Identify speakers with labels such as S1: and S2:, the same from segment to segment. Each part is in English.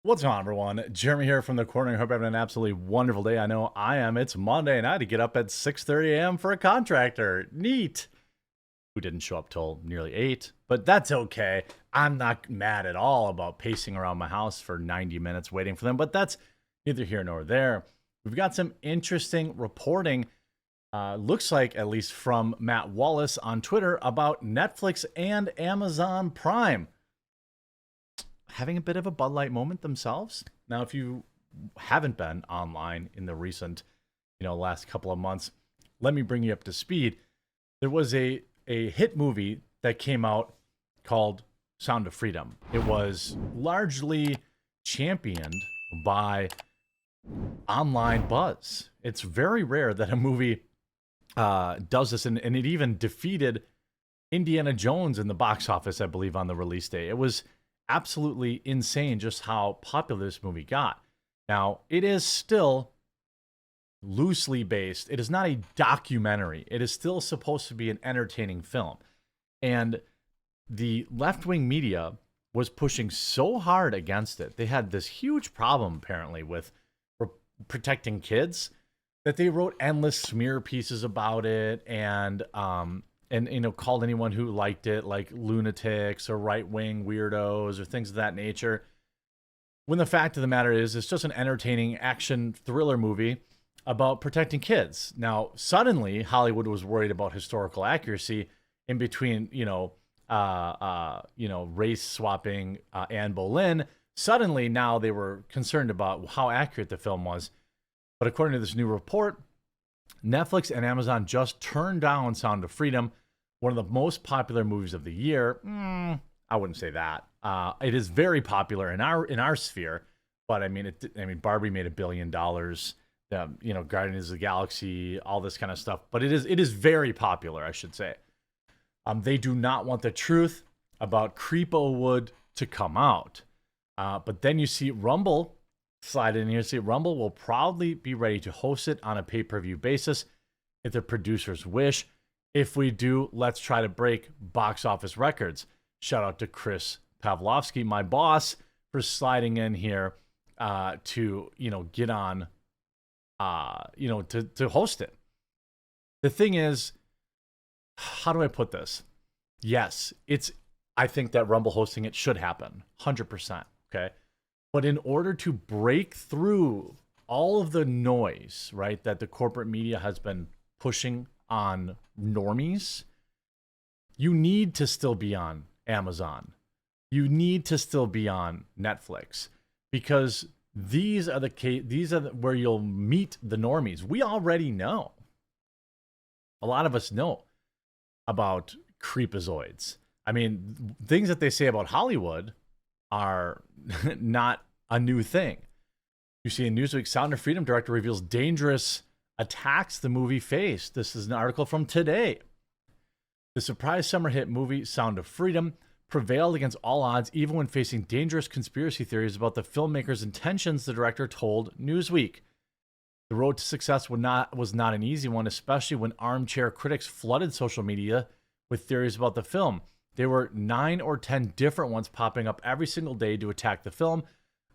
S1: What's going on, everyone? Jeremy here from the corner. I hope you're having an absolutely wonderful day. I know I am. It's Monday, and I had to get up at 6:30 a.m. for a contractor. Neat. Who didn't show up till nearly 8, but that's okay. I'm not mad at all about pacing around my house for 90 minutes waiting for them, but that's neither here nor there. We've got some interesting reporting, looks like at least from Matt Wallace on Twitter, about Netflix and Amazon Prime having a bit of a Bud Light moment themselves. Now, if you haven't been online in the recent, last couple of months, let me bring you up to speed. There was a hit movie that came out called Sound of Freedom. It was largely championed by online buzz. It's very rare that a movie does this, and it even defeated Indiana Jones in the box office, I believe, on the release day. It was absolutely insane just how popular this movie got. Now, it is still loosely based. It is not a documentary. It is still supposed to be an entertaining film. And the left-wing media was pushing so hard against it. They had this huge problem, apparently, with protecting kids that they wrote endless smear pieces about it and called anyone who liked it like lunatics or right-wing weirdos or things of that nature. When the fact of the matter is, it's just an entertaining action thriller movie about protecting kids. Now, suddenly, Hollywood was worried about historical accuracy in between, race swapping Anne Boleyn. Suddenly, now they were concerned about how accurate the film was. But according to this new report, Netflix and Amazon just turned down Sound of Freedom, one of the most popular movies of the year. I wouldn't say that. It is very popular in our sphere, but I mean, Barbie made $1 billion. Guardians of the Galaxy, all this kind of stuff. But it is very popular, I should say. They do not want the truth about Creepowood to come out. But then you see Rumble slide in here. See, Rumble will probably be ready to host it on a pay-per-view basis if the producers wish. If we do, let's try to break box office records. Shout out to Chris Pavlovsky, my boss, for sliding in here to get on, to host it. The thing is, how do I put this? Yes, I think that Rumble hosting it should happen, 100%. Okay, but in order to break through all of the noise, right, that the corporate media has been pushing on normies, you need to still be on Amazon. You need to still be on Netflix, because these are where you'll meet the normies. We already know. A lot of us know about creepazoids. I mean, things that they say about Hollywood are not a new thing. You see in Newsweek, Sound of Freedom director reveals dangerous attacks the movie faced. This is an article from today. The surprise summer hit movie Sound of Freedom prevailed against all odds, even when facing dangerous conspiracy theories about the filmmaker's intentions, the director told Newsweek. The road to success was not an easy one, especially when armchair critics flooded social media with theories about the film. There were 9 or 10 different ones popping up every single day to attack the film,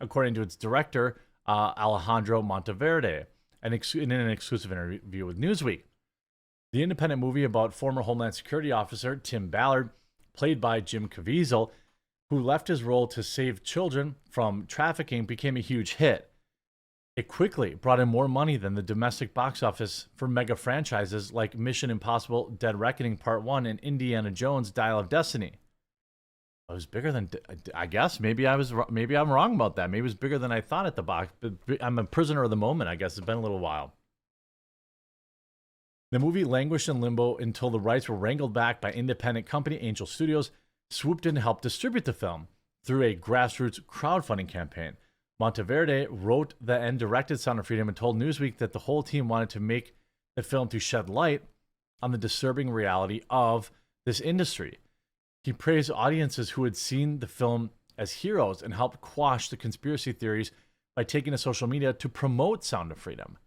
S1: according to its director, Alejandro Monteverde, in an exclusive interview with Newsweek. The independent movie about former Homeland Security officer Tim Ballard, played by Jim Caviezel, who left his role to save children from trafficking, became a huge hit. It quickly brought in more money than the domestic box office for mega franchises like Mission Impossible Dead Reckoning Part 1 and Indiana Jones Dial of Destiny. It was bigger than, I guess. Maybe I'm wrong about that. Maybe it was bigger than I thought at the box. But I'm a prisoner of the moment, I guess. It's been a little while. The movie languished in limbo until the rights were wrangled back by independent company Angel Studios, swooped in to help distribute the film through a grassroots crowdfunding campaign. Monteverde wrote and directed Sound of Freedom and told Newsweek that the whole team wanted to make the film to shed light on the disturbing reality of this industry. He praised audiences who had seen the film as heroes and helped quash the conspiracy theories by taking to social media to promote Sound of Freedom.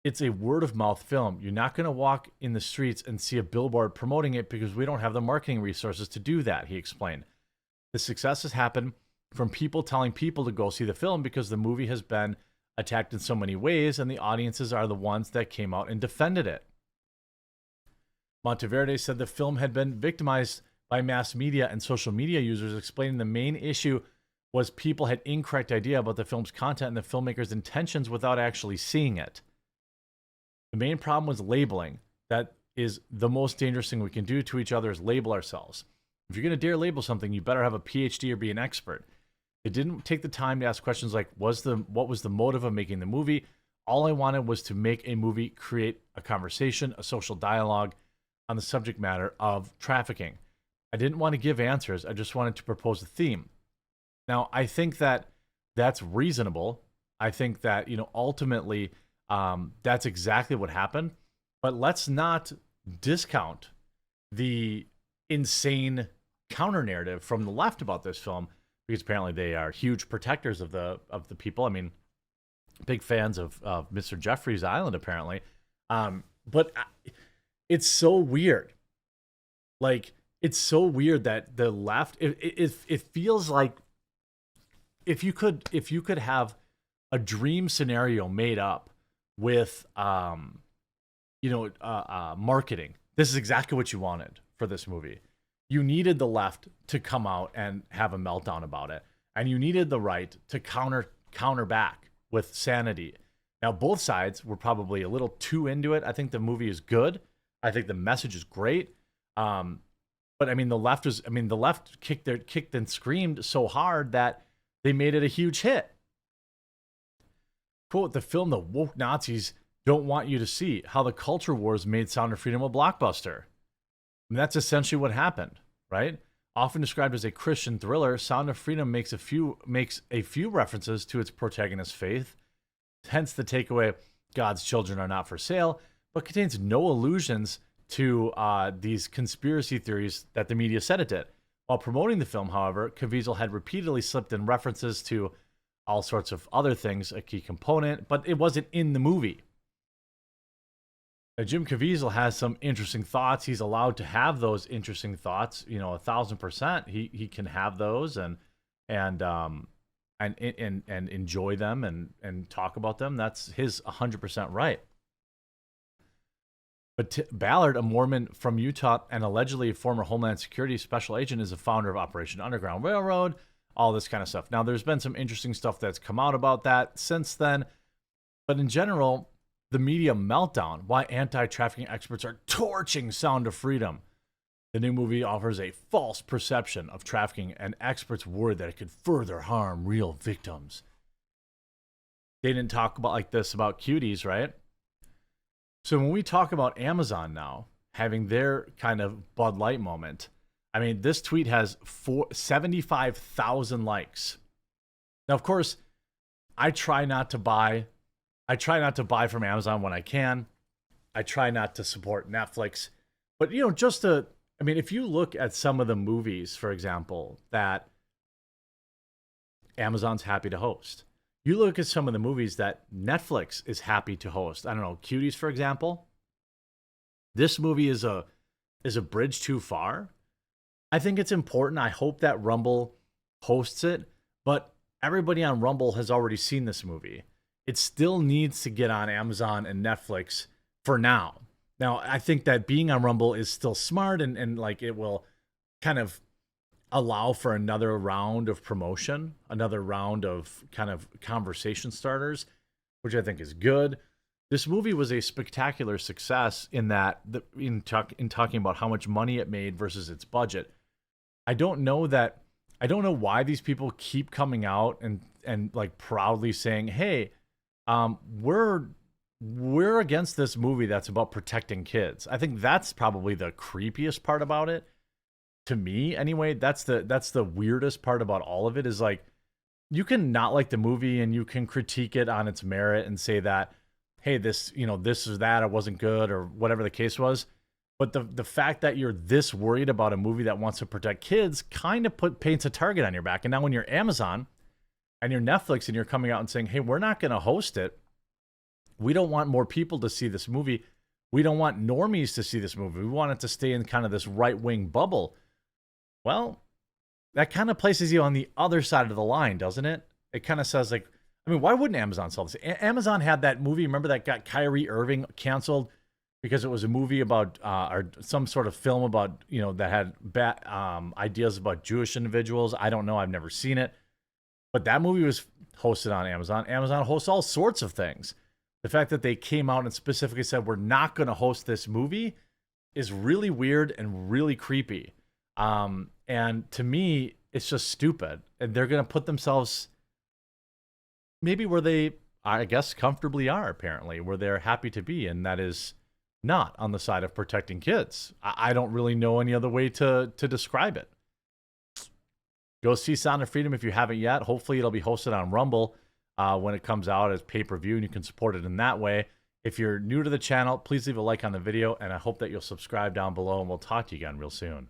S1: It's a word-of-mouth film. You're not going to walk in the streets and see a billboard promoting it because we don't have the marketing resources to do that, he explained. The success has happened from people telling people to go see the film because the movie has been attacked in so many ways, and the audiences are the ones that came out and defended it. Monteverde said the film had been victimized by mass media and social media users, explaining the main issue was people had incorrect idea about the film's content and the filmmaker's intentions without actually seeing it. The main problem was labeling. That is the most dangerous thing we can do to each other, is label ourselves. If you're going to dare label something, you better have a PhD or be an expert. It didn't take the time to ask questions like, what was the motive of making the movie? All I wanted was to make a movie, create a conversation, a social dialogue on the subject matter of trafficking. I didn't want to give answers. I just wanted to propose a theme. Now, I think that that's reasonable. I think that, ultimately, that's exactly what happened. But let's not discount the insane counter narrative from the left about this film, because apparently they are huge protectors of the people. I mean, big fans of Mr. Jeffrey's Island, apparently. But it's so weird. Like, it's so weird that the left, it feels like if you could have a dream scenario made up with marketing, this is exactly what you wanted for this movie. You needed the left to come out and have a meltdown about it, and you needed the right to counter back with sanity. Now, both sides were probably a little too into it. I think the movie is good. I think the message is great. But I mean, the left kicked and screamed so hard that they made it a huge hit. Quote, the film the woke Nazis don't want you to see, how the culture wars made Sound of Freedom a blockbuster. And that's essentially what happened, right? Often described as a Christian thriller, Sound of Freedom makes a few references to its protagonist's faith, hence the takeaway, God's children are not for sale, but contains no allusions to these conspiracy theories that the media said it did. While promoting the film, however, Caviezel had repeatedly slipped in references to all sorts of other things, a key component, but it wasn't in the movie. Now, Jim Caviezel has some interesting thoughts. He's allowed to have those interesting thoughts, 1,000%. He can have those and enjoy them and talk about them. That's his 100% right. But Ballard, a Mormon from Utah and allegedly a former Homeland Security special agent, is a founder of Operation Underground Railroad, all this kind of stuff. Now, there's been some interesting stuff that's come out about that since then. But in general, the media meltdown, why anti-trafficking experts are torching Sound of Freedom. The new movie offers a false perception of trafficking, and experts worry that it could further harm real victims. They didn't talk about cuties, right? So when we talk about Amazon now having their kind of Bud Light moment, I mean, this tweet has 75,000 likes. Now, of course, I try not to buy from Amazon when I can. I try not to support Netflix. But, if you look at some of the movies, for example, that Amazon's happy to host, you look at some of the movies that Netflix is happy to host. I don't know, Cuties, for example. This movie is a bridge too far. I think it's important. I hope that Rumble hosts it, but everybody on Rumble has already seen this movie. It still needs to get on Amazon and Netflix for now. Now, I think that being on Rumble is still smart and it will kind of allow for another round of promotion, another round of kind of conversation starters, which I think is good. This movie was a spectacular success in that, in talking about how much money it made versus its budget. I don't know why these people keep coming out and like proudly saying, "Hey, we're against this movie that's about protecting kids." I think that's probably the creepiest part about it. To me, anyway, that's the weirdest part about all of it, is like, you can not like the movie and you can critique it on its merit and say that, hey, this or that, it wasn't good, or whatever the case was. But the fact that you're this worried about a movie that wants to protect kids kind of paints a target on your back. And now when you're Amazon and you're Netflix and you're coming out and saying, hey, we're not going to host it. We don't want more people to see this movie. We don't want normies to see this movie. We want it to stay in kind of this right-wing bubble. Well, that kind of places you on the other side of the line, doesn't it? It kind of says like, I mean, why wouldn't Amazon sell this? Amazon had that movie, remember, that got Kyrie Irving canceled because it was a movie about or some sort of film about, you know, that had bad ideas about Jewish individuals. I don't know, I've never seen it, but that movie was hosted on Amazon. Amazon hosts all sorts of things. The fact that they came out and specifically said we're not going to host this movie is really weird and really creepy. And to me, it's just stupid. And they're going to put themselves maybe where they, I guess, comfortably are, apparently, where they're happy to be. And that is not on the side of protecting kids. I don't really know any other way to describe it. Go see Sound of Freedom if you haven't yet. Hopefully it'll be hosted on Rumble when it comes out as pay-per-view, and you can support it in that way. If you're new to the channel, please leave a like on the video, and I hope that you'll subscribe down below, and we'll talk to you again real soon.